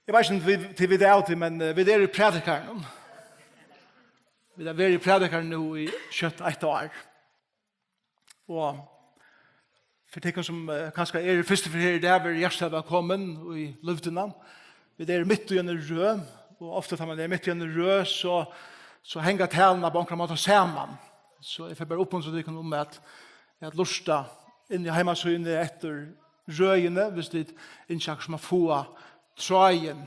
Jeg vet ikke til vi det alltid, men vi er i Prædikarin. Vi er i Prædikarin nå i 21 år. Og for de som kanskje er i første for her, det er vi hjertelig velkommen i luftene. Vi er midt i en rød, og ofte når man er midt i en rød, så henger talene på en måte sammen. Så jeg får bare oppmuntre dere om at lusta inn i heimasøyene etter røyene, hvis det ikke er som å få trøyen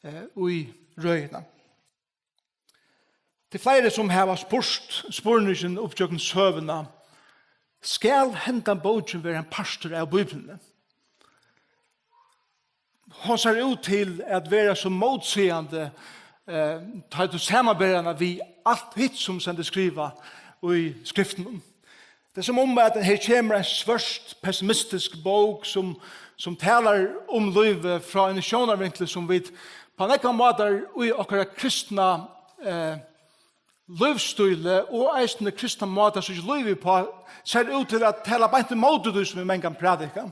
i røyene. Det er flere som har spørningen opptjøkken søvende. Skal hente bogen være en pastor av Bibelen? Hun ser ut til at være så motsigende ta ut samarbeidene vi alt hitt som sender skriva i skriften. Det er som om at her kommer en svørst pessimistisk bok som taler om livet fra en sjånarvinkel som vi på en måte i akkurat kristna livsstyle og eisende kristna måter som livet på ser ut til at tala bare ikke måte du som vi mengan prædika.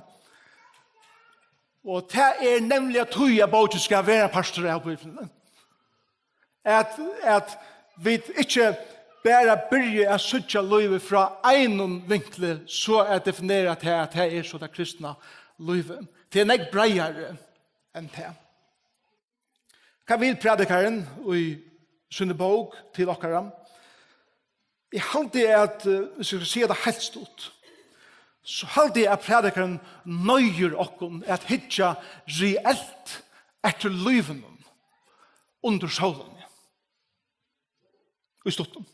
Og det er nemlig at tøya bogen skal være pastor av Bibelen. At vi ikke bare byrje å søtja livet fra en vinkle så er defineret at det er så det kristna livet. Det er nek breiere enn det. Hva vil Prædikarin i sinne bok til okkara? Jeg halte at, hvis jeg skal si det helt stort, så halte jeg at Prædikarin nøyer okkon at hitja reelt etter liven under solen. I stotten.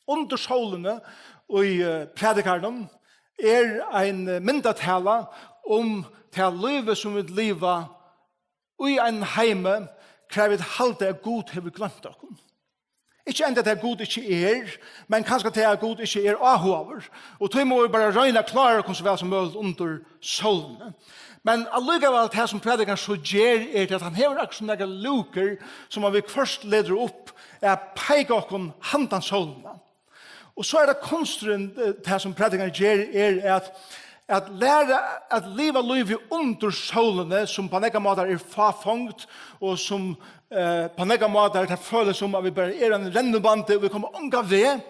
Under solene og i Prædikarin er en myndatala om til livet som vi lever i en heime krevet halte at Gud har glemt dere. Ikke enda til at Gud ikke er, men kanskje til at Gud ikke er avhåver. Og tog må vi bare røyne klare oss vel som mulig under solene. Men allikevel det som Prædikarin så gjør er at han hever akkurat noen luker som han vil først leder opp er peik okken handan solene. Og så er det konstruen det som Prædikarin gjør er at lære at leva livet under solene som på nekka måter er fafongt og som på nekka måter det føles som at vi bare er en rennebande og vi kommer unga ved.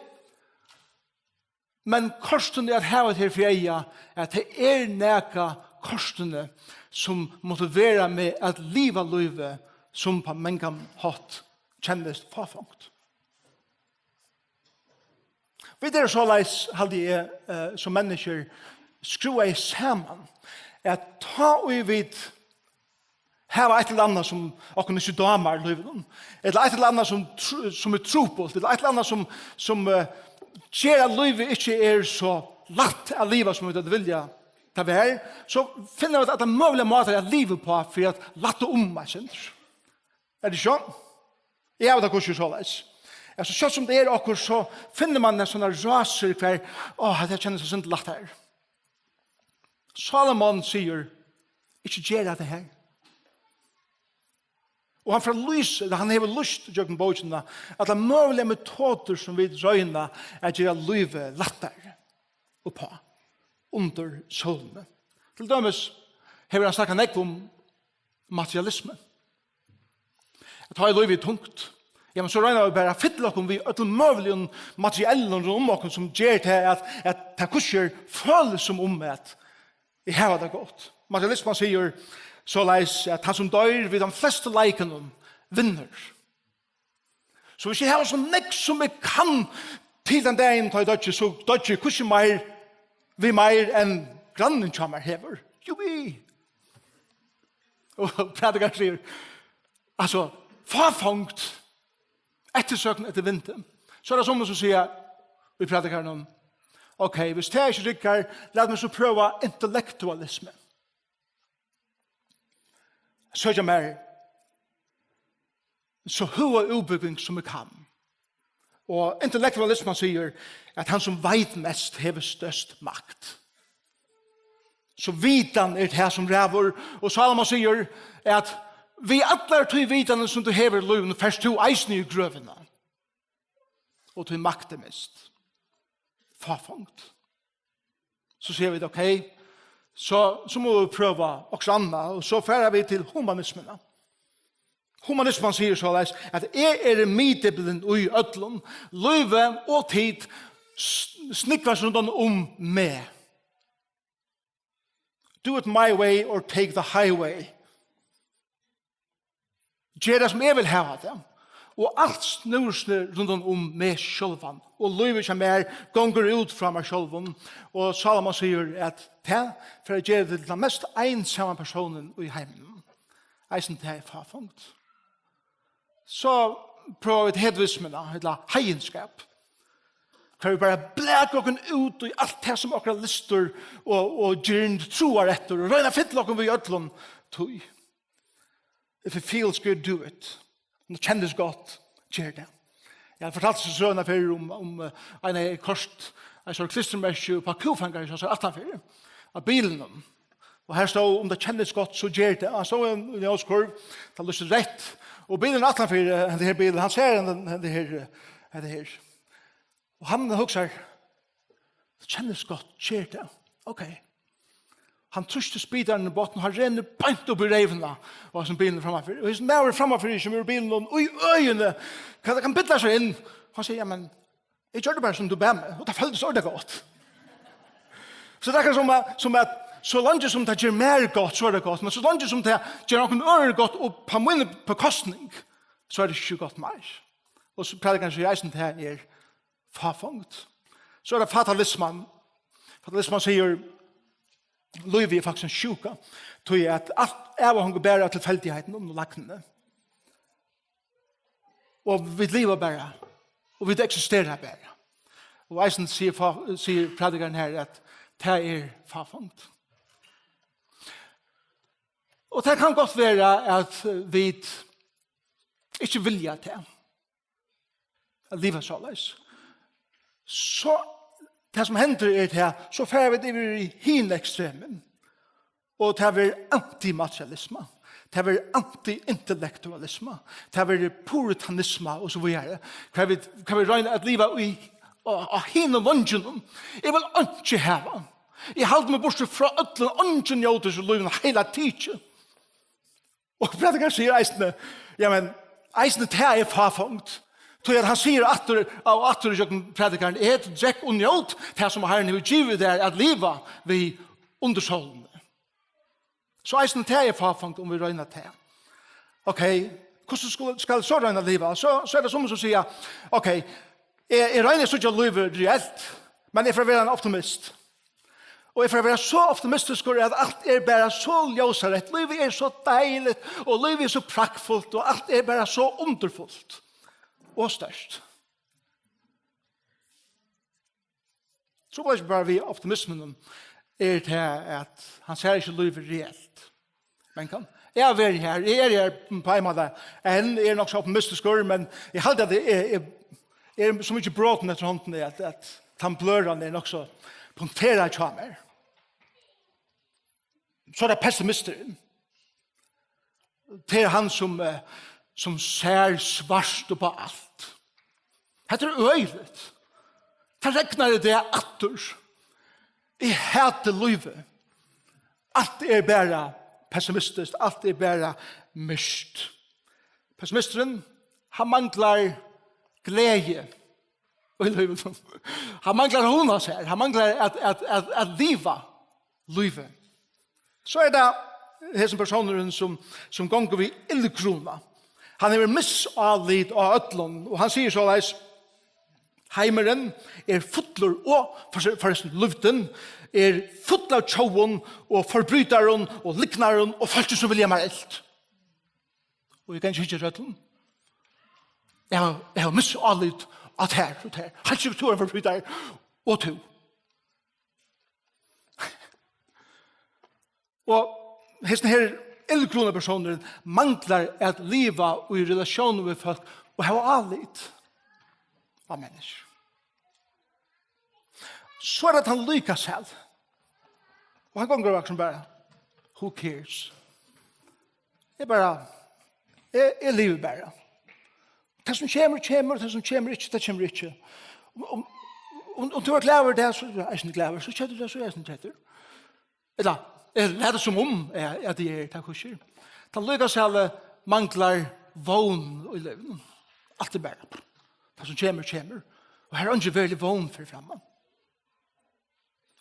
Men korstene er her til fjeia at det er nekka korstene som motiverer med at leva livet som på nekka hatt kjennes fafongt. Vi er så leis halde jeg som mennesker skrua i saman at ta og vid heva et eller annet som akkur ikke damer livet eller et eller annet som er trupult eller et eller annet som gjør at livet ikke er så latt av livet som vi vilja ta vær, så finner vi at det er mulige måter at livet på for at latte meg kjent. Er det sånn? Jeg har det kanskje så leis. Altså, sånn som det er akkur, så finner man en sånne raser hver, det kjennes så sint latt her. Salomon sier, ikke gjør det her. Og han får lyse, han har lyst til å gjøre bøkene, at det er mulige metoder som vi røyner at gjøre livet lettere og på, under solene. Til dømes har han snakket nekk om materialisme. At ha i livet tungt. Ja, men så røyner vi bare fylle oss vi til mulige materiellen om oss som gjør til at det kurser føles som om at jeg har det godt. Materialismen sier så leis at han som dør ved de fleste leikene vinner. Så hvis jeg har så nekk som jeg kan til den dagen til dødje, så dødje kurser mer vi mer enn grannen kommer hever. Jo, vi. Og Prædikarin sier, altså, farfangt ettersøkende etter vinter. Så er det som sier vi Prædikarin om, ok, hvis det er ikke rikker, la meg så prøve intellektualisme. Søker mer så høy utbygging som vi kan. Og intellektualisme sier at han som vet mest hever størst makt. Så vitan er det som ræver. Og Salomon sier at vi atler til vitane som du hever løven, først to eisne i grøvene. Og til makt er mest. Farfangt. Så sier vi det, ok, så må vi prøve også annet, og så fører vi til humanismen. Humanismen sier så at middelbelen ui ødlun, løyve og tid snikvars rundt meg. Do it my way or take the highway. Gjør det som jeg vil ha det. Og alt snur seg rundt meg sjølvan. Og løyve som gonger ut fra meg sjølvan. Og Salomon sier at det for å gjøre det til den mest ensamme personen i heimen. Eisen det farfungt. Så prøver vi hedvismena, eller heienskap. Kan vi bare blæk okken ut i alt det som okra lister og gjerne troar etter og røyna fytle okken vi ødlån tog. If it feels good, do it. Om det kjennes godt, gjør det. Jeg har fortalt seg sønne for om en kost, en sånn klistermerke på kufanger, så er 18 av bilen. Og her står om det kjennes godt, så gjør det. Han står i en åskurv, det har lyst rett. Og bilen 18 for denne bilen, han ser det her. Og han husker, det kjennes godt, gjør det. Ok. Han trøste spideren i båten, han renner beint opp i revene, og som bilen framfor. Og hvis han er framfor, som er bilen, og i øynene, kan bytte seg inn. Han sier, ja, men, jeg gjør det bare som du ber meg, og det føltes ordentlig godt. Så det er som at, så langt som det gjør mer godt, så er det godt, men så langt som det gjør noen ører godt, og på min bekostning, så er det ikke godt mer. Og så Prædikarin sier, jeg synes det her er farfungt. Så er det fatalismen. Fatalismen sier, Løyvi er faktisk en sjuka, tog jeg at alt er hva hun går bære tilfeldigheten og laknene. Og vi lever bære, og vi eksisterer bære. Og eisen sier Prædikarin her at det er farfungt. Og det kan godt være at vi ikke vilja til at livet så løs. Så det som hender er det, så får vi det i hin ekstremen. Og det er antimaterialisme. Det er anti-intellektualisme. Det er puritanisme og så videre. Kan vi regne at livet i hin og vondjen. Jeg vil ikke heve. Jeg halder meg bort fra øtlen, ånden gjør så løyven hele tiden. Og Prædikarin sier eisene, ja, men eisene det er farfungt. Så han sier atter i Prædikarin, et drekk og njøt, det som Herren har givet der at livet vi undersålende. Så eisen det er farfungt om vi røyner det. Ok, hvordan skal så røyne livet? Så er det som sier, ok, jeg røyner så ikke livet reelt, men jeg får være en optimist. Og jeg får være så optimistisk at alt er bare så ljøsarett, livet er så deilig, og livet er så prakkfullt, og alt er bare så underfullt. Og størst. Så var det bare vi optimismen er til at han ser ikke livet reelt. Men kan jeg er her, jeg er her på en måte, jeg er nok så optimistisk, men jeg halte at det er så mye bråten etter hånden at tannblørene er nok så punkteret til meg. Så er det pessimisteren. Det er han som ser svart på alt. Det er øyligt. Det regner det atter. Jeg hater livet. Alt er bare pessimistisk. Alt er bare mist. Pessimisteren, han mangler glede. Han mangler hona seg. Han mangler at livet. Så er det hesen personen som gonger vi ildkrona. Han er misavlid av ødlån, og han sier såleis, heimeren er fotler og forresten luften, er fotler av tjåen og forbryteren og liknaren og folk som vil gjemme eld. Og jeg kan ikke ødlån. Jeg har misavlid av her og her. Han sier to er forbryter og to. Og hesten her eldgrunna personer manglar at liva og i relasjoner med folk og ha avlit av mennesker. Så er det at han lykker selv. Og han gonger vak som bare, who cares? Jeg lever bare. Det som kommer, det som kommer ikke, det kommer ikke. Om du er glad over det, så er jeg ikke glad over, så kjøtter det, så er jeg ikke kjøtter. Eller det som om at det er det kurser. Den lykkes alle mangler vån i livet. Allt är bara. Det som kommer. Och här är inte väldigt vån för framme.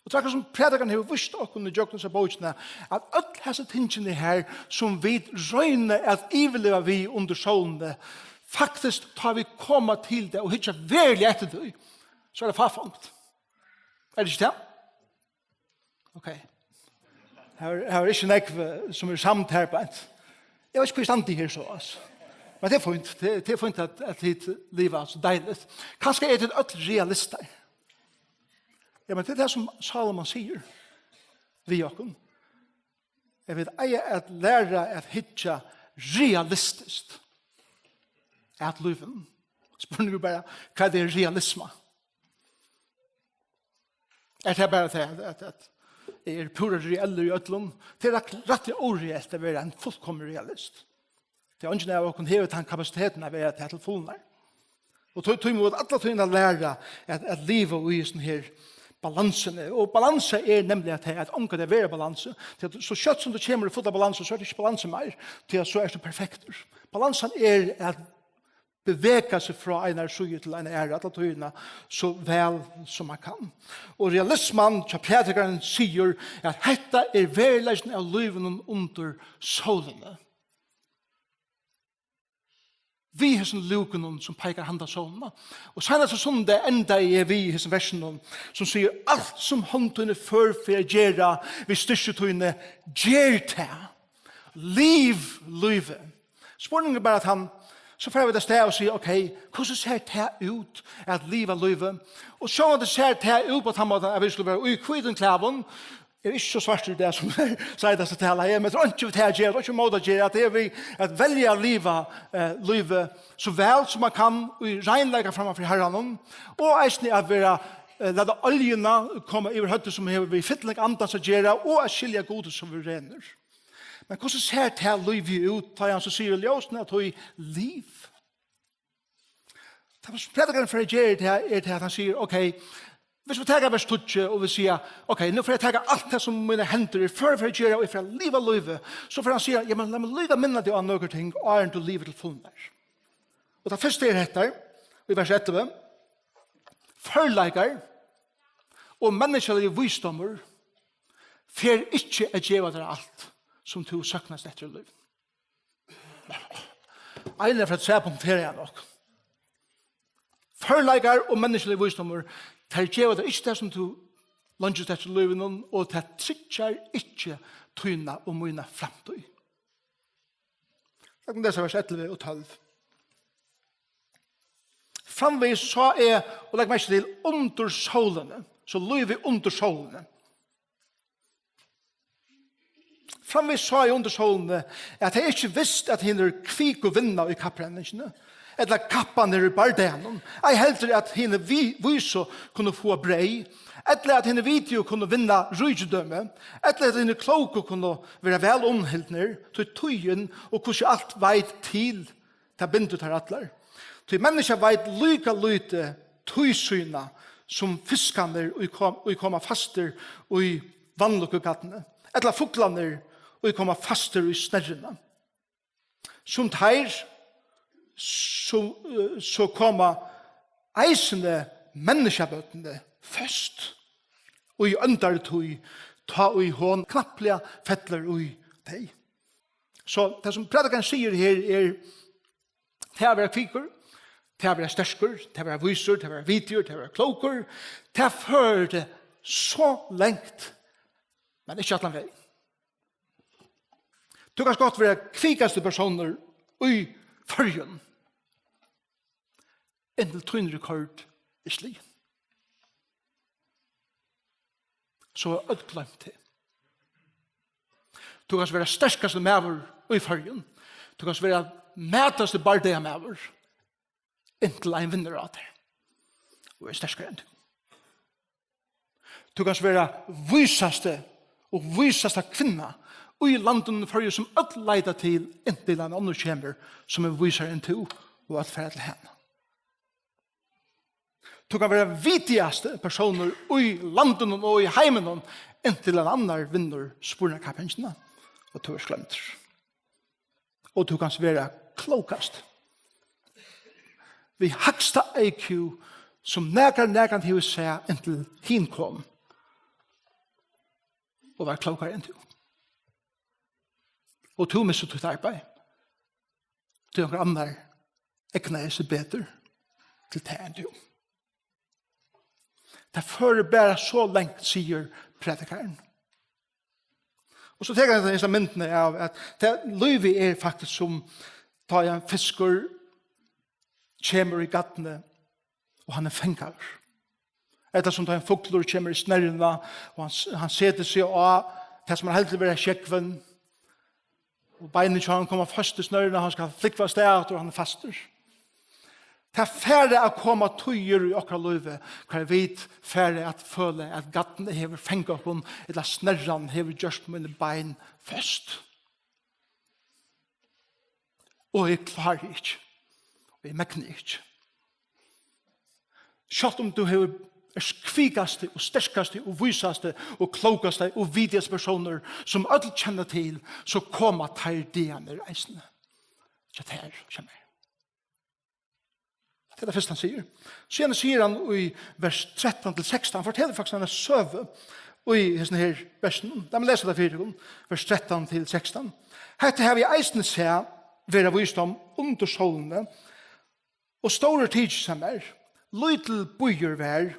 Og det som Prædikarin har visst okkur i Jógvan av bókina, at öll hese tingene her som vi røyne at iveleva vi under solene, faktisk tar vi komma til det og hitja verlig etter det, så det farfangt. Det ikke det? Ok. Her er ikke nekve som samt her på et. Jeg vet ikke hvor stand her så, altså. Men det er fint at hit livet er så deilig. Kanskje er det öll realister. Ja, men det er det som Salomon sier vi okken. Jeg vil eie at lære at hitja realistisk at liven. Spør du bare hva det er realisme? Er det bare det at er pura reelle i øtlund? Det er rettelig oreelt å være en fullkommen realist. Det er ikke når jeg hever den kapasiteten av å være til fullnær. Og tog imot alle togene lære at livet i sånn her balansen. Og balanse er nemlig at omkring det er balanse. Så kjøtt som du kommer i full av balanse, så er det ikke balanse mer, til at så er det perfekter. Balansen er at bevega seg fra en sugge til en ære, alle tøyene, så vel som man kan. Og realismen, som Prædikarin sier, at dette er verleisen av livet under solene. Vi har sånn luken som peker handa sånne. Og senere så sånn det enda er vi i sånn versen som sier alt som håndtøyne for å gjøre, vi styrketøyne gjør det. Livet. Spørningen er bare at han så får vi det sted og sier, ok, hvordan ser det ut at livet? Og så det ser det ut på den måten at vi skulle være i kviden klaven, er ikke så svart det som sier det til alle, men det er ikke det å gjøre, det er ikke måte å gjøre, det er vi at velge livet så vel som man kan i regnlegge framfor herren, og eisne at vi lade oljene komme i høyde som vi fyttelige andans å gjøre, og at skilje gode som vi renner. Men hvordan ser det livet ut, da han så sier ljøsene at det er liv? Det som Prædikarin for å gjøre det er at han sier, ok, hvis vi tar vers 2 og vi sier, ok, nå får jeg ta alt det som mine hender for å gjøre og for å live livet, så får han sier, ja, men la meg lyde minne det av noen ting, og er til livet til fullnær. Og det første er dette, i vers 11, forleikere og menneskelige visdommer for ikke å gjøre det alt som du søknes etter liv. Ein er for et særpunkt her er nok. Forleikere og menneskelige visdommer det gjør det ikke det som du lønges etter livet noen, og det trykker ikke tøyne og mine fremtøy. Det er vers 11 og 12. Framvis så er, og legg meg til, under solene, så livet under solene. Framvis sa jeg under solene at jeg ikke visste at henne kvik og vinna i kapprenningene, eller kappene i bardenen. Jeg helter at henne viso kunne få brei, eller at henne video kunne vinna rydgjødømme, eller at henne kloke kunne være vel omhildner til tøyen og hvordan alt veit til til bindet her atler. Til mennesker veit lyka lyte tøysyna som fiskene og kommer faster og i vannlukkegattene, eller fuglene og kommer faster i snerrene. Som teir så kommer eisende menneskebøtene først. Og i øndere tog ta og i hånd knapplige fettler og i deg. Så det som Prædikarin sier her er til å være kvikker, til å være stersker, til å være viser, til å være videoer, til å være kloker, til å føre det så lengt, men ikke at han vei. Du kan godt være kvikeste personer i førjen. Endel trynrekord i sli. Så er det glemt det. Du kan være sterkeste maver i førjen. Du kan være mæteste bardea maver. Endel en vinner av det. Og er sterskere enn du. Du kan være visaste og visaste kvinna og i landet førje som alt leida til inntil en annen kjemmer som er viser enn to og alt ferdig til henne. Du kan være vitigaste personer i landet og i heimen inntil en annen vinner sporene kapensjene og to er sklemt. Og du kan være klokast. Vi haksta IQ som nægan til å se inntil hin kom og var klokare enn du. Og to misset ditt arbeid. Til noen andre egnar seg bedre til det enn du. Det fører bare så lengt, sier Prædikarin. Og så tenker jeg disse myndene av at det livet er faktisk som da en fisker kommer i gattene og han er fengar. Etter som da en fugler kommer i snærene og han setter seg av det som han helst vil være Jógvan og beinene til han kommer først i snørene han skal flikva sted og han er faster. Det er færre å komme tøyer i okra løyve, hva jeg vet færre at føle at gattene hever fengt opp eller snerran hever gjørst mine bein først. Og jeg klarer ikke. Og jeg mekner ikke. Selv om du hever kvikaste og sterskaste og visaste og klokaste og vidigaste personer som alle kjenner til, så kommer teir dianer reisende. Så teir kommer. Det er det første han sier. Så gjerne sier han i vers 13-16, han forteller faktisk han søve i denne her versen. Da må lese det fyrir, vers 13-16. Hette har vi eisene se, vera visdom under solene, og store tidsammer, lytel bøyer vær,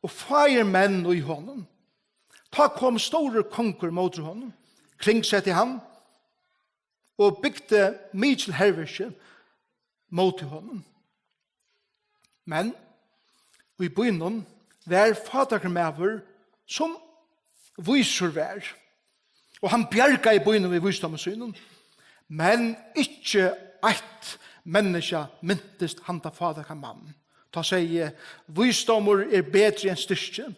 og fire menn i hånden. Ta kom store konger mot hånden, kringsett i han, og bygde mykjel herverske mot hånden. Men i begynnen var fadermever som viser vær. Og han bjerga i begynnen ved visdommen synen. Men ikke eit menneske myntest han da faderka mann. Da sier visdommer er bedre enn styrke.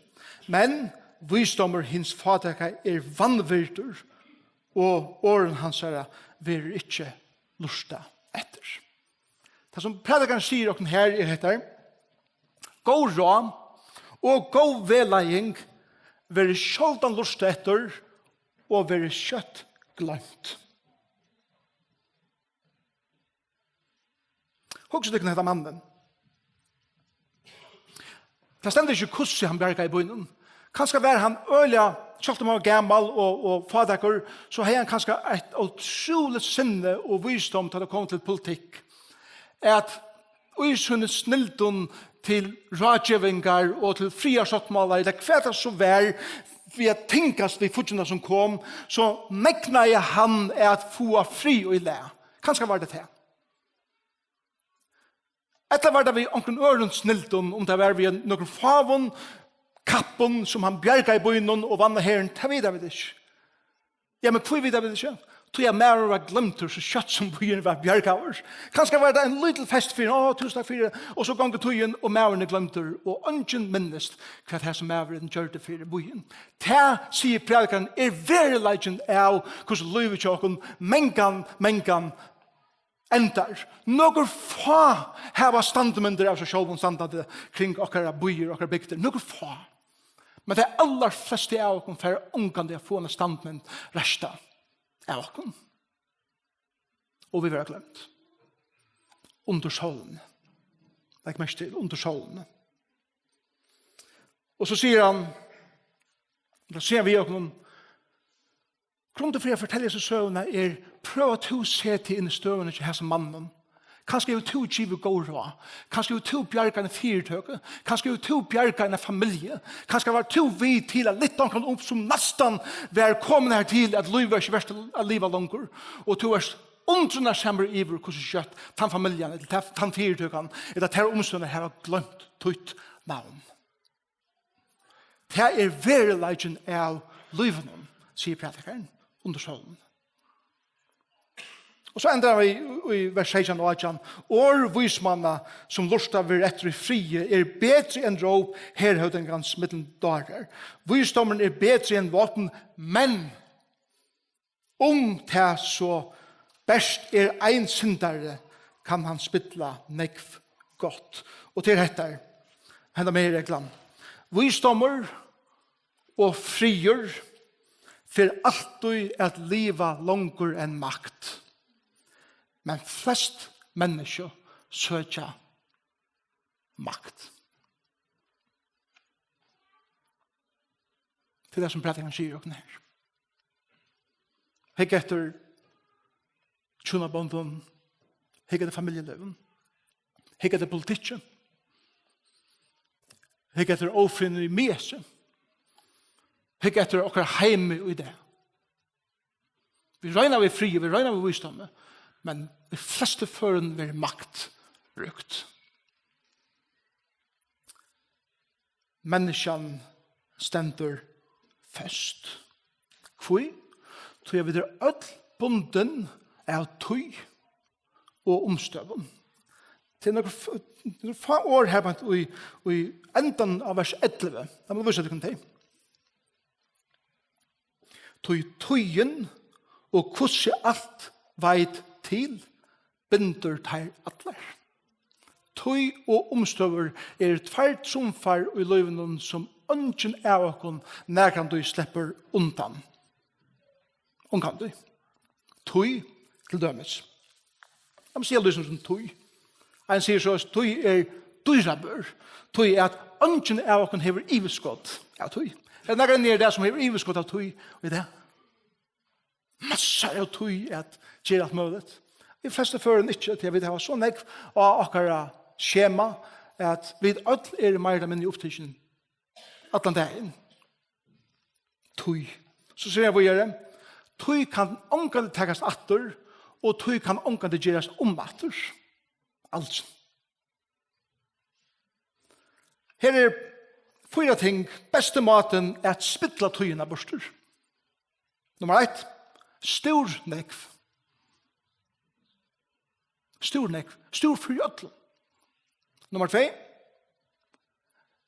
Men visdommer hins faderka er vannvirter. Og åren hans er vil ikke lusta etter. Det som Prædikarin sier og her er dette. God råd og god vedlegging være sjaldan lust etter og være kjøtt glemt. Hugsa dykken hetta mannen. Det stender ikke hvordan han berga i bøynen. Kanskje være han øyla, selv om han var gammal og fadaker, så har han kanskje et utrolig sinne og visdom til å komme til politikk. At usunne snildun til rådgjevingar og til friarsåttmålar, det kvæta så vær, vi har tinkast de futjene som kom, så mekna jeg han at få fri og i læ. Kanskje var det det. Etter var det vi omkring øren snildun, om det var vi noen favon, kappen som han bjerga i bøynen og vann herren, det vet vi det ikke. Ja, men hvor vet vi det ikke? Tog jeg mer var glemter så kjøtt som byen var bjergavers. Kanskje var det en liten fest for tusen takk for og så ganger togjen og mæverne glemter, og ønsken minnest hva det som mæveren gjør det for byen. Det, sier Prædikarin, er verileggen av hvordan løyve tjokken, mengan endar. Noen få heva standemynder av seg selv standade kring okkara byer, okkara bygder. Noen få. Men det aller fleste av okken for ungande å få en standmynd resta av okken. Og vi vil ha glemt. Under solen. Legg mest til, under solen. Og så sier han, da sier vi okken, grunnen for å fortelle seg søvnene er prøv at du ser til inn i støvene til hese mannen. Kanskje er du givet god råd. Kanskje er du bjerga en fyrtøke. Kanskje er du bjerga en familie. Kanskje var du vid til at litt omkring opp som nesten var kommet her til at livet ikke vært av livet langer. Og du er undrende sammen i hvordan kjøtt den familien, eller den fyrtøken, eller den omstående her har glemt tøyt navn. Det er verileggen av livet, sier Prædikarin, under solen. Og så endrar vi i vers 16 og 18. Vismanna som lustar vir etter frie er bedre enn råp herhøydengans middelen dagar. Visdommen er bedre enn våpen, men det så best er ein syndare kan han spittla nekv godt. Og til dette henda med reglan. Visdommer og frier for alltid at liva langer enn makt. Men flest mennesker søker makt. Det er det som Prædikarin sier og her. Hikk etter tjonabonden, hikk etter familieliven, hikk etter politikken, hikk etter ofrinner i mese, hikk etter okkar heime i det. Vi regner vi fri, vi regner vi visdomme, men de fleste føren vil makt rykt. Menneskene stender fest. Hvor? Så jeg vil dere bunden av tøy og omstøven. Til noen få år her i enden av vers 11. Da må du vise at du kan til. Tøyen og hvordan alt veit til binder til atler. Tøy og omstøver tvert trumfar i løyvenen som ønsken av okken når kan du slipper undan. Kan du? Tøy til dømes. Jeg må si det som tøy. Han sier så at tøy dyrabør. Tøy at ønsken av okken hever iveskott av tøy. Det er nær det som hever iveskott av tøy. Og det massar av tøy at gjør alt mulig. De fleste fører ikke til jeg vil ha sånn jeg og akkurat skjema at vi alle mer eller mindre opptidsen at den dagen. Tøy. Så sier jeg hva gjør det? Tøy kan ångande tages atter, og tøy kan ångande gjøres atter. Altså. Her 4 ting. Beste maten at spittla tøyene borster. Nummer 1. Stor nekv. Stor nekv. Stor fri øtlen. Nummer 2.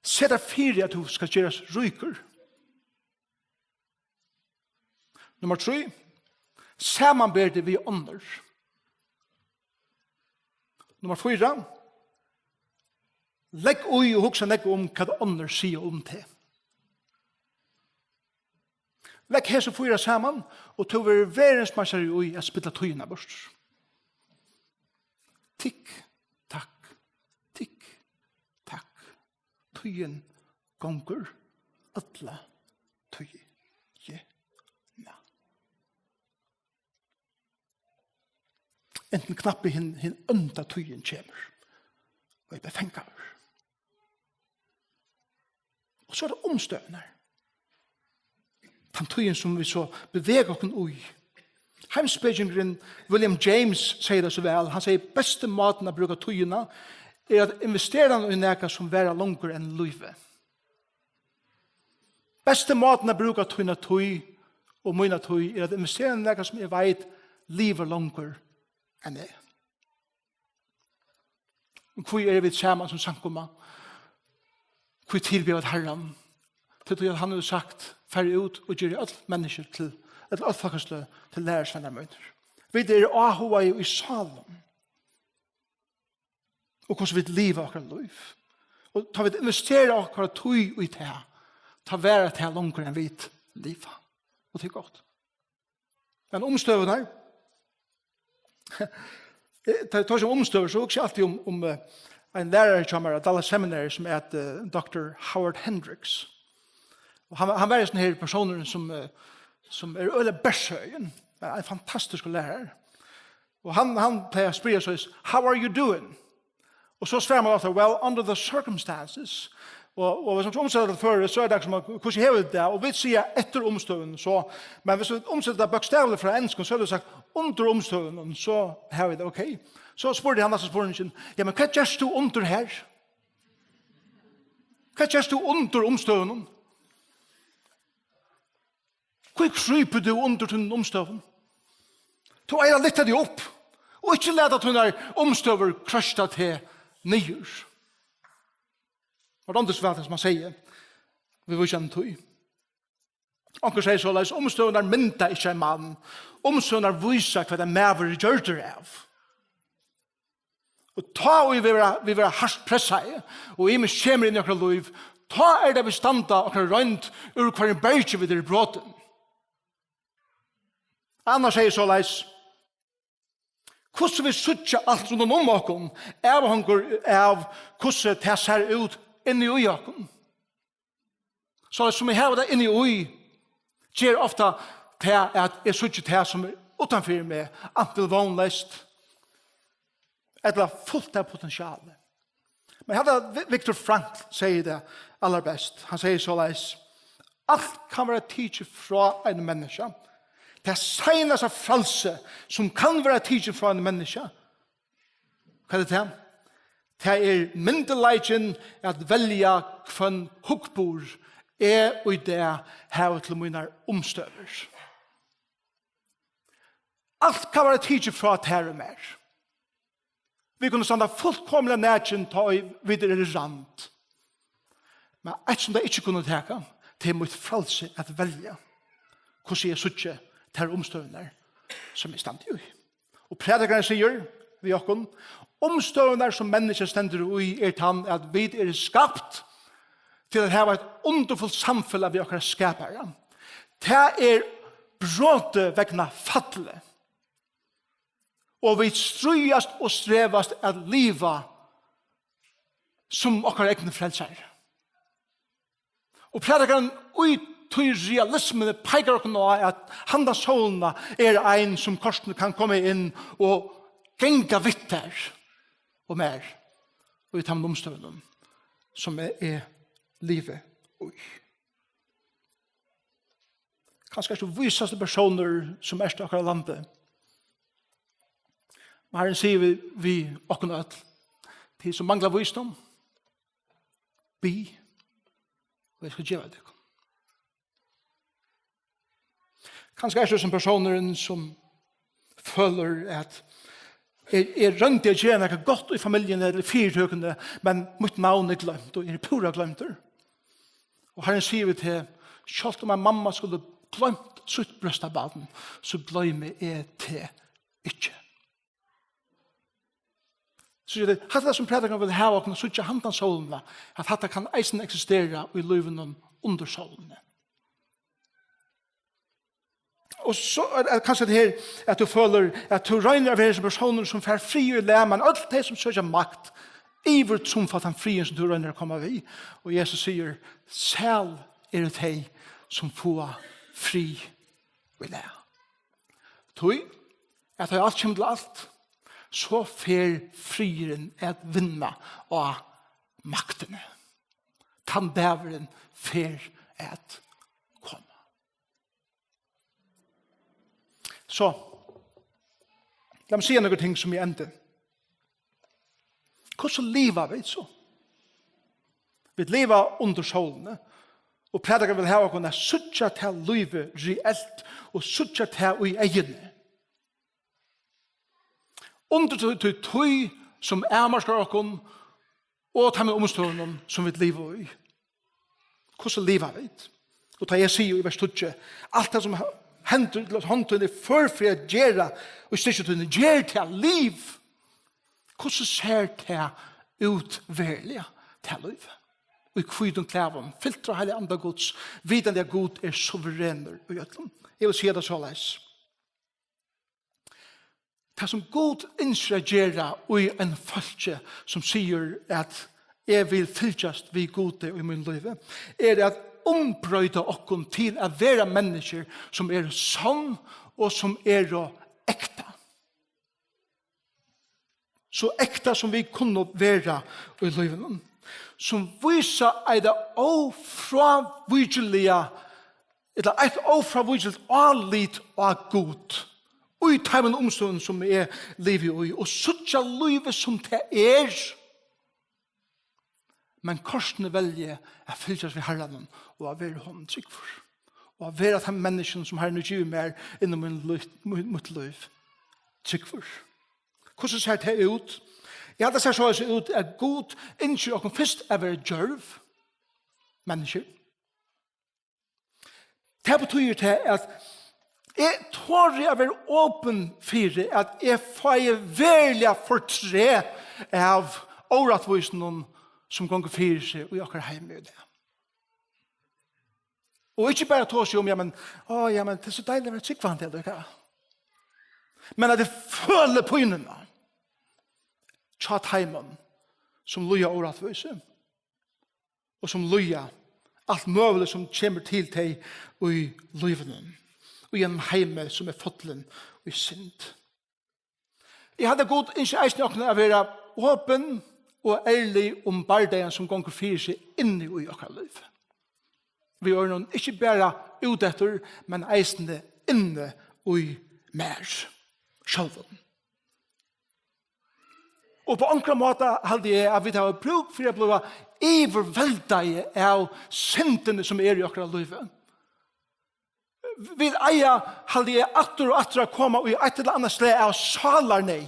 Sett deg at du skal gjøres ryker. Nummer 3. Samanber det vi ånder. Nummer 4. Legg ui og hugsa legg om hva det ånder sier om det. Legg hese 4 saman, og tog vi verens massar i ui at spilla tøyina bort. Tikk, takk, tikk, takk. Tøyen gonger alla tøy. Enten knappe hin ønda tøyen kommer. Og jeg befengar. Og så er det omstøvende. Den tøyen som vi så beveger oss ui. Heimsbyggingeren William James sier det så vel. Han sier beste maten å bruke tøyene er at investere i noe som være langer enn livet. Beste maten å bruke tøyene tøy og mine tøy er at investere i noe som jeg vet livet langer enn det. Hvor er vi sammen som sankomma? Hvor tilbjør Herren? Til at han har sagt færre ut og gjør alt mennesker til et altfakkesle til lærersvenner møter. Vi er ahoa i salen. Og hvordan vi lever akkurat liv. Og tar vi investere akkurat tøy i det, tar være til langer enn vi liv. Og det er godt. Men omstøvende det tar som omstøver, så også alltid om en lærere som er Dallas Seminary, som er Dr. Howard Hendricks. Og han var en sånn her personer som er øyelig bærsøyen, en fantastisk lærer. Og han pleier å spørre seg, how are you doing? Og så svarer man alltid, well, under the circumstances. Og hvis man omsetter det før, så er det som hvordan hever det, og vi sier etter omstøven, men hvis vi omsetter det bokstavlig fra ensken, så er det sagt under omstøven, så har vi det, ok. Så spurte han altså spørsmålet, ja, men hva gjør du under her? Hva gjør du under omstøven? Hva kryper du under til omstøven? Du eier litt av det opp, og ikke lede at hun er omstøver krasjet til nyhjørs. Og det er det som man sier. Vi vil kjenne tog. Onker sier så, at omstøvende mynda ikke en mann. Omstøvende viser hva det maver gjør det av. Og ta og vi vil ha hardt presset, og i meg kommer inn i akkurat liv, ta det vi standa akkurat rønt ur hver en berge vi er bråten. Annars sier så, hvordan vi suttja alt rundt om okken, avhengig av hvordan det ser ut inni i okken. Så som jeg har det inni i, gjør ofta til at jeg suttja det som utanför meg, antil vanligst, eller fullt av potentialet. Men hadde Viktor Frankl sier det aller best. Han sier såleis, alt kan være tidlig fra en menneske. Det senaste frelse som kan være tidlig fra en menneske. Hva det? Det myndeligheten at velja hvem hukkbor og i det her til mine omstøver. Alt kan være tidlig fra at her mer. Vi kunne standa fullkomlig nærkjen ta i videre rand. Men et som det ikke kunne teka, det mot frelse at velja hvordan jeg suttje til omstøvner som jeg stand i. Og Prædikarin sier vi okken, omstøvner som mennesker stender i tann at vi skapt til at hava et underfullt samfunn av vi okkar skapere. Det bråte vegna fattle. Og vi strøyast og strevast at liva som okkar egne frelsar. Og Prædikarin til realismen peikar okkur nå at handa solna ein som korsen kan komme inn og genga vitter og mer og i tam omstøvnen som livet ui. Kanskje ikke visaste personer som til okkar landet. Men Herren sier vi okkar nødt til som mangler visdom bi og jeg skal gjøre det. Kanskje det som personer som føler at rønt å gjøre noe godt i familien eller fyrtøkende, men mitt navn glemt og pura glemt. Og Herren sier vi til, selv om mamma skulle glemt sitt brøst av baden, så glemmer jeg til ikke. Så det det som Prædikarin vil ha og så ikke handan solene, at dette kan eisen eksistere i livet under solene. Og så kanskje det her at du føler at du regner av som personer som får fri i læmen, alt det som søker makt, ivert som for den frien som du regner å komme vi. Og Jesus sier, selv det de som får fri i læmen. Tog, at det alt kommer til alt, så fer frieren at vinna av maktene. Tandbæveren fer at komme. Så, la meg si noen ting som jeg ender. Hvordan lever vi så? Vi lever under solene, og Prædikarin vil ha å kunne suttje til livet reelt, og suttje til i egne. Under til tøy som marskar okkon, og ta med omstående som vi lever i. Hvordan lever vi? Og da jeg sier i vers 2, alt det som hender til håndtøyne for å gjøre, og styrkjøyne gjør til liv. Hvordan ser det ut verlig til liv? Og i kvidun klæven, filtra heilig andre gods, vidan det god suverener og gjøtlen. Jeg vil si det så leis. Det som god instragerer i en falske som sier at jeg vil fylkjast vi gode i min liv, at ombrøyde okkon til å være mennesker som sann og som ekta. Så ekta som vi kunne være i livet. Som viser et ofravigelige eller et ofravigeligt anlit av god. Og i teimen omstående som livet i. Og suttja livet som det men korsene velger å fylkjast ved Herren og å være hånd trygg for. Og å være den mennesken som Herren gjør mer innom mitt liv trygg for. Hvordan ser det ut? Ja, det ser så ut at god innskjer og først være djørv mennesker. Det betyr til at jeg tror jeg være åpen for at jeg får veldig fortre av åretvisene som gonger fyrir seg og jakkar heim med det. Og ikke bare tås om, ja, men det er så deilig å være tryggvann til det. Men at det føler på innene. Tja teimen som loja åretvise. Og som loja alt mulig som kommer til deg i livet. Og gjennom heime som fotlen og synd. Jeg hadde godt ikke eisen åkne å være åpen og ærlig om bardeien som gonger fyrir seg inne i okkar liv. Vi gjør noen ikke bare utetter, men eisende inne i mer sjølven. Og på ankra måte hadde jeg at vi har bruk for å bli iverveldet av syndene som i okkar liv. Vi eier hadde jeg atter og atter å komme i et eller annet slag av salar nei.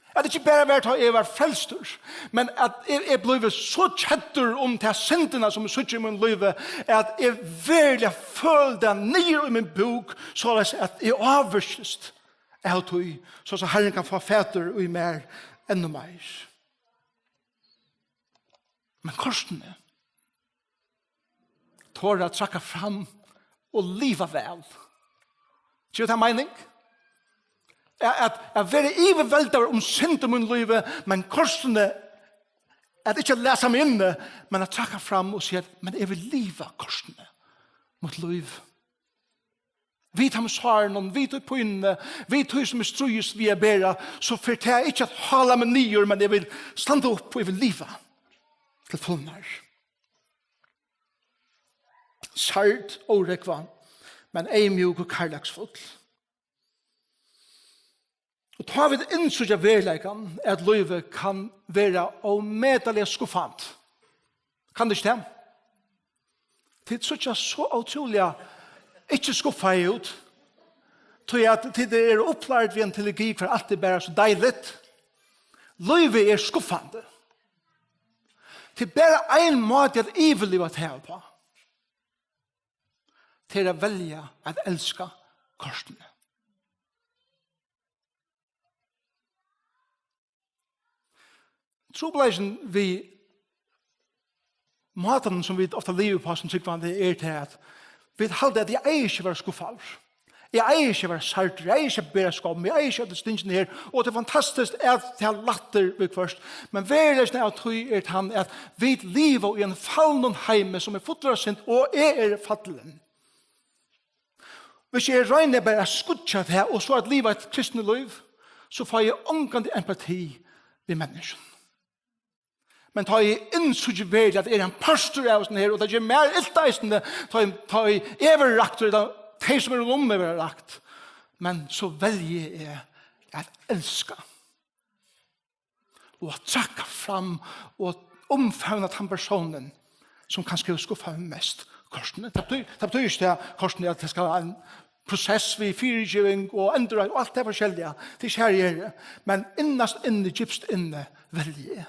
At det ikke bare vært at jeg var frelstur, men at jeg ble så kjettur om til syndene som sitter i min liv, at jeg virkelig følte ned i min bok, så at jeg avvirkest av tog, så at Herren kan få fæter og mer enda mer. Men korsene tår å trekke fram og liva vel. Tror du det er mening? At være iverveldet om synd om min liv, men korsene at ikke lese meg inne, men at trekke fram og si at men jeg vil liva korsene mot liv. Vi tar med svaren, vi tar på inne, vi tar som strøys vi bedre, så for jeg ikke at hala med nyer, men jeg vil stande opp og jeg vil liva til fullnær. Sart og rekvann, men ei mjuk og karlagsfull. Og tar vi det innsøk av verleikan at livet kan være omedelig skuffant. Kan det ikke det? Det er så utrolig ikke skuffet ut. Tror jeg at det er opplært ved en teologi for alt det bare så deilig. Livet er skuffande. Det er bare en måte at ivelivet her på. Til å velge at elske korsene. Trobeleisen vi maten som vi ofta lever på som tykker det til at vi halde at jeg eier ikke være skuffet. Jeg eier ikke være sart, jeg eier ikke bare skam, jeg eier ikke at det stinsen her, og det er fantastisk at det er latter vi først. Men verdelsen av tog er til han at vi lever i en fallen heime som fotler av synd, og er fattelen. Hvis jeg regner bare skutja det og så at livet er et kristne liv, så får jeg omgående empati ved mennesken. Men tar jeg innsøk ved at er en pastor av oss her, og det gjør mer ilteisende, tar jeg everrakt, og det som er om everrakt. Men så velger jeg at elske. Og at trekke fram, og omfavne den personen som kan skrive skuffa mest korsene. Det betyr ikke det korsene at det skal være en prosess ved fyrirgiving og endre, og alt det forskjellige. Det er ikke her. Men innast inne, djupst inne, velger jeg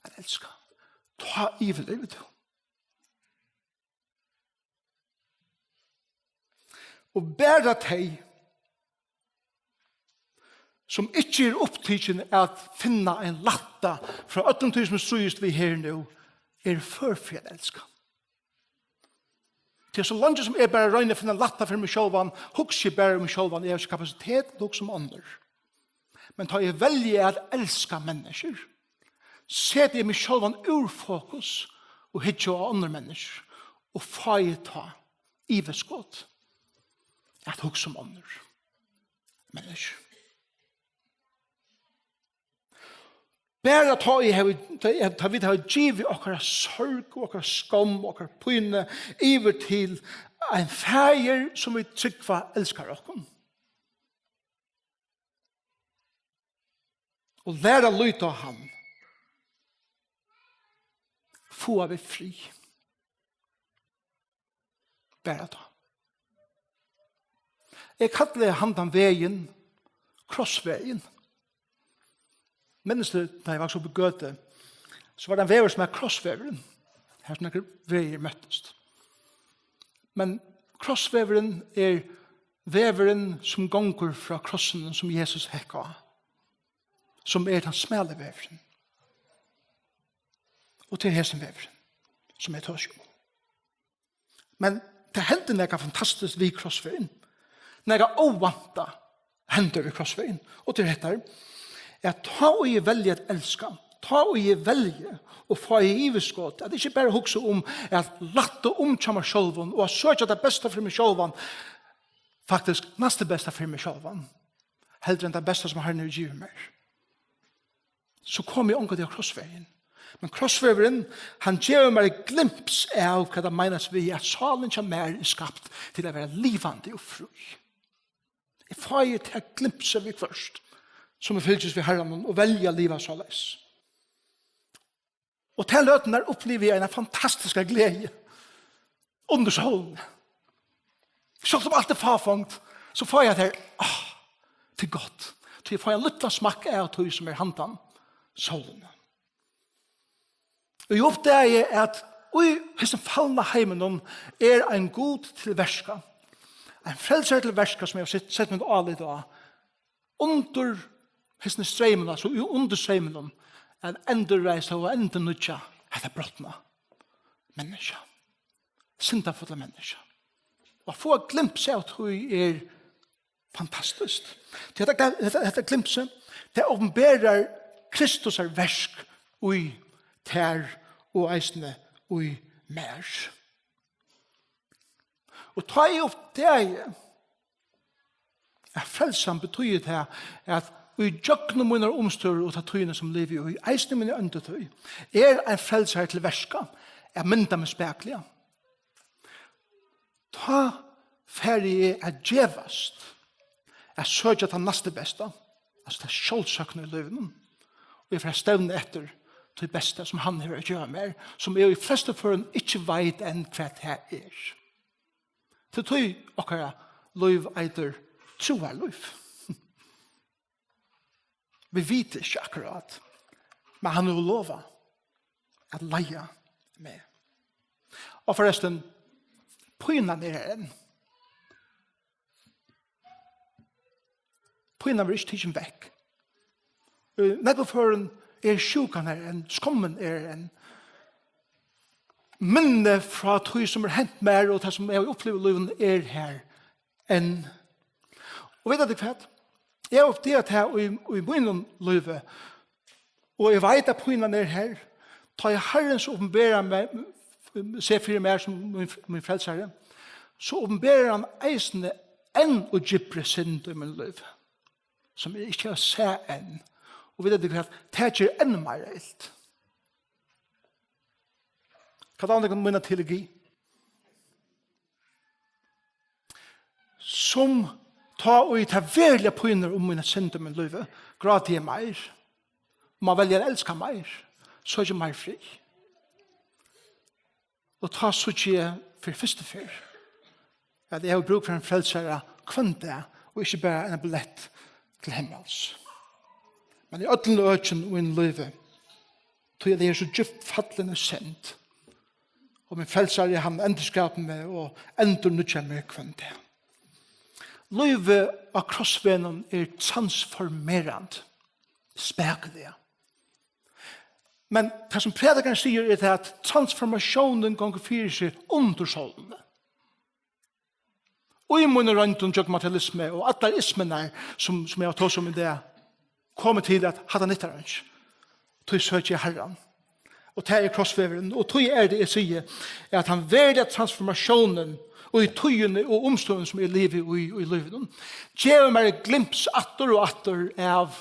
at elska. Ta i vel livet. Og bæra teg som ikke er opptidsen at finna en latta fra 18.000 strøyest vi her nå er for at elska. Det er så langt som jeg bare røyner finna latta for meg sjølvan, hukks jeg bare meg sjølvan, jeg har ikke kapasitet, hukks som andre. Men ta jeg velger at elska mennesker, set jeg meg sjølvan ur fokus og hitje av andre mennesker og fa jeg ta i veskått at hukks som andre mennesker. Bare ta vi har givet okkara sorg, okkara skam, okkara pyne, iver til en feir som vi tryggva elskar okkom. Og læra lyta av han. Få vi fri. Bare ta. Jeg kallar handan veien, krossveien. Minnes det, da jeg var så på Gøte, så var det en vever som er krossveveren. Her som veier møttest. Men krossveveren er veveren som gonger fra krossen som Jesus hekka, som er den smale veveren. Og til hesen veveren, som er tørsjum. Men det hendte noe fantastisk vid krossveveren. Noe ovanta hender i krossveien. Og til dette er ta og jeg velger at elska, ta og jeg velger å få i iveskått, at ikke bare hukse om at latte omkja meg sjølven, og at søke det beste for meg sjølven, faktisk neste beste for meg sjølven, heller enn det beste som Herren gir meg. Så kom jeg omgå til krossveien. Men krossveveren, han gjør meg glimps av hva det menes vi at salen ikke mer er skapt til å være livande og fri. Jeg får jo til glimpse vi først, som er fylkes ved Herren, og velge livet så løs. Og til løten der opplever jeg en fantastisk glede under solen. Selv om alt er farfangt, så får jeg til, til godt. Til jeg får en liten smak av tog som er handan solen. Og jeg oppdager at hvis den fallende heimen er en god til verska, en frelser til verska som jeg har sett med alle i dag, under hissene streimen, altså under streimen, en endurreise og enda nødja, etter brottene mennesker. Syndafulle mennesker. Og å få glimpse av tog er fantastisk. Dette glimpse, det åpenberer Kristus er versk ui ter og eisne ui mer. Og ta jeg opp det er frelsen betyr det at og i djøkne mine omstør og ta tøyene som lever i eisne mine øndetøy er en frelser til verska er mynda med speklige. Ta ferie er djevast er søkja til neste beste altså det er skjoldsøkne i løven og jeg får stevne etter til beste som han har gjort med som er i fleste føren ikke vet enn hva det er. Til tøy okkara løv eiter troar løv. Vi vet ikke akkurat, men han har lova at leia med. Og forresten, pøynan er en. Pøynan vil ikke tidsen vekk. Nedbeføren er sjukan er en, skommen er en. Minne fra tøy som er hent mer, og det som jeg opplever liven er her enn. Og vet du hva? Jeg har oppdaget her i munnen løyve, og jeg vet at pøynan er her, tar jeg Herrens åpenberer meg, ser fire mer som min frelsere, så åpenberer han eisende enn og gypre synd i min løyve, som jeg ikke har sett enn. Og vet du hva? Det er enn mer reilt. Hva er det kan minne teologi? Som ta og ta verlige pøyner om mine synder min løyve, grad jeg mer. Om man velger å elske mer, så er jeg mer fri. Og ta så ikke for første fyr. At jeg har bruk for en frelsere kvante, og ikke bare en billett til himmels. Men i ødelen økken og en løyve, tror jeg det er så djupt fattende synd. Og min frelsere han endurskaper meg, og endur nødger meg kvante. Løyve av krossvenen er transformerende, spekelig. Men det som Prædikarin sier er at transformasjonen ganger fyrir seg under solen. Og i munnen rundt om dogmatisme og alle ismene som jeg har tås om i det, kommer til at hadde nytt arrange. Tog søker Herren. Og det er krossveveren. Og tog er det jeg sier, er at han velger transformasjonen og i tøyene og omstående som er livet og i livet. Gjør meg glimps atter og atter av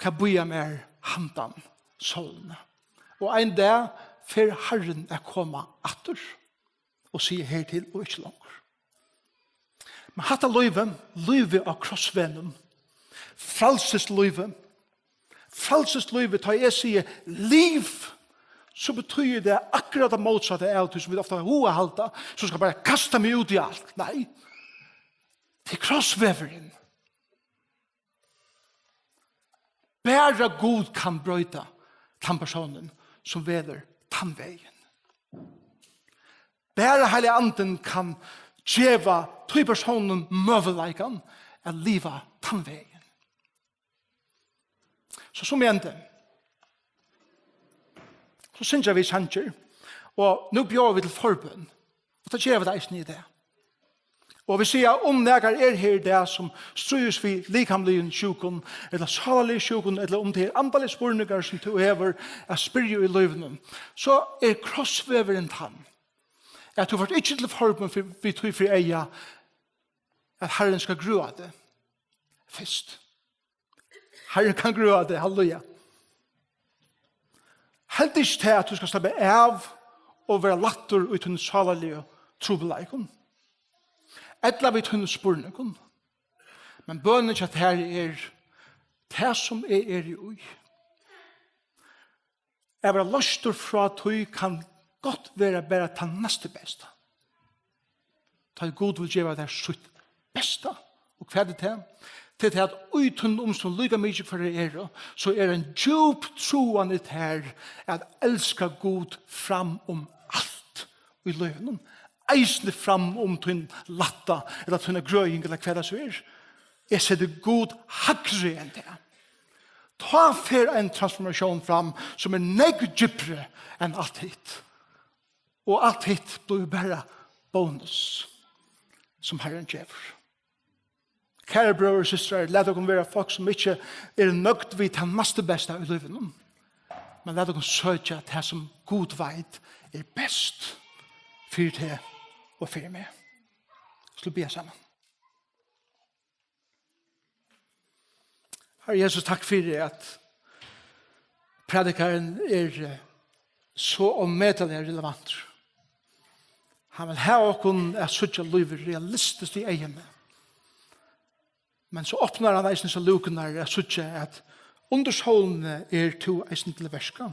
hva bøyer meg handan solen. Og en dag for Herren er kommet atter og sier her til og ikke langer. Men hatt av livet av krossvennen, frelses livet tar jeg sier liv, så betyder det akkurat det motsatte av det som vi ofte har hovedhalta, så skal bare kaste meg ut i alt. Nei, til krossveveren. Bare Gud kan brøyta den personen som veder tannveien. Bare hele anden kan djeva til personen møveleikene at liva tannveien. Så som jeg ender, så synes jeg vi sanger, og nå bjør vi til forbønn, og da gjør vi det eisen i det. Og vi sier om nægar her det som strøys vi likamlige sjukon, eller salalige sjukon, eller om det andalige spurningar som du hever er spyrju i løyvenen, så krossveveren tann. At du får ikke til formen vi tog for eia at Herren skal grua det først. Herren kan grua det, halleluja. Helt ikke til at du skal slappe av og være latter uten salalige trobeleikon. Etla vi tunne spurningon. Men bønnen ikke at her det som er i ui. Jeg var løster fra at du kan godt være bare ta neste beste. Ta god vil gjøre det sitt beste. Og hva er det til? Til at uten som lykker mye for det så en djup troende her at elska god fram alt i løgnen. Eisne fram tun latta, eller tunna grøying, eller hva det så Jeg setter god hakre enn det. Ta for en transformasjon fram som negg djupere enn alt hit. Og alt hit blir bare bonus som Herren gjør. Kære brødre og søstre, let dere være folk som ikke nøgt vidt den meste beste i livet. Men let dere søke at det som god veit best for det og for meg. Så be sammen. Herre Jesus, takk for at Prædikarin så omedelig relevant. Han vil ha åkken søke livet realistisk i egene. Men så åpner han eisen så luken søke at undersålene to eisen til verska.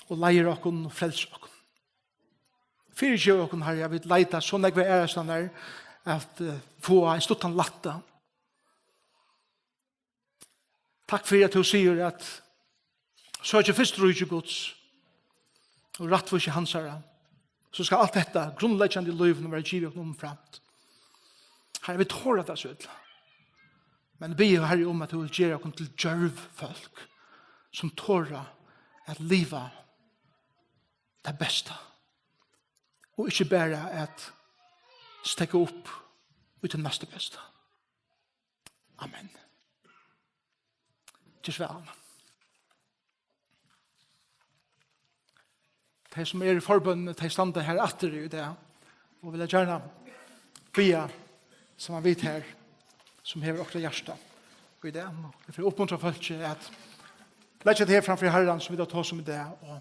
Og leier åkken og frelser åkken. Fyrir sjø åkken her, jeg vil leita så negve sånn der at få en stuttan latta. Takk for at du sier at så ikke først rujtje Guds og rattvis i hans herre, så skal alt dette grunnleggjande i løyvene være givet og omframt. Herre, vi tårer det så ut. Men vi ber Herre om at du vil gjøre oss til djørv folk som tårer at livet det beste. Og ikke bare at stekke opp uten neste beste. Amen. Til vel. De som i forbundet, de stander her etter i det, og vil jeg gjerne bia som han vet her, som hever okra hjärsta i det. Jeg får oppmuntra folk at legge det her framfor Herren som vi da tar som i det, og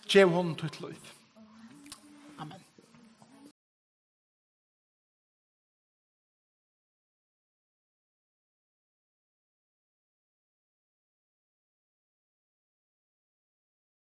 gjev hånden til et liv. Amen.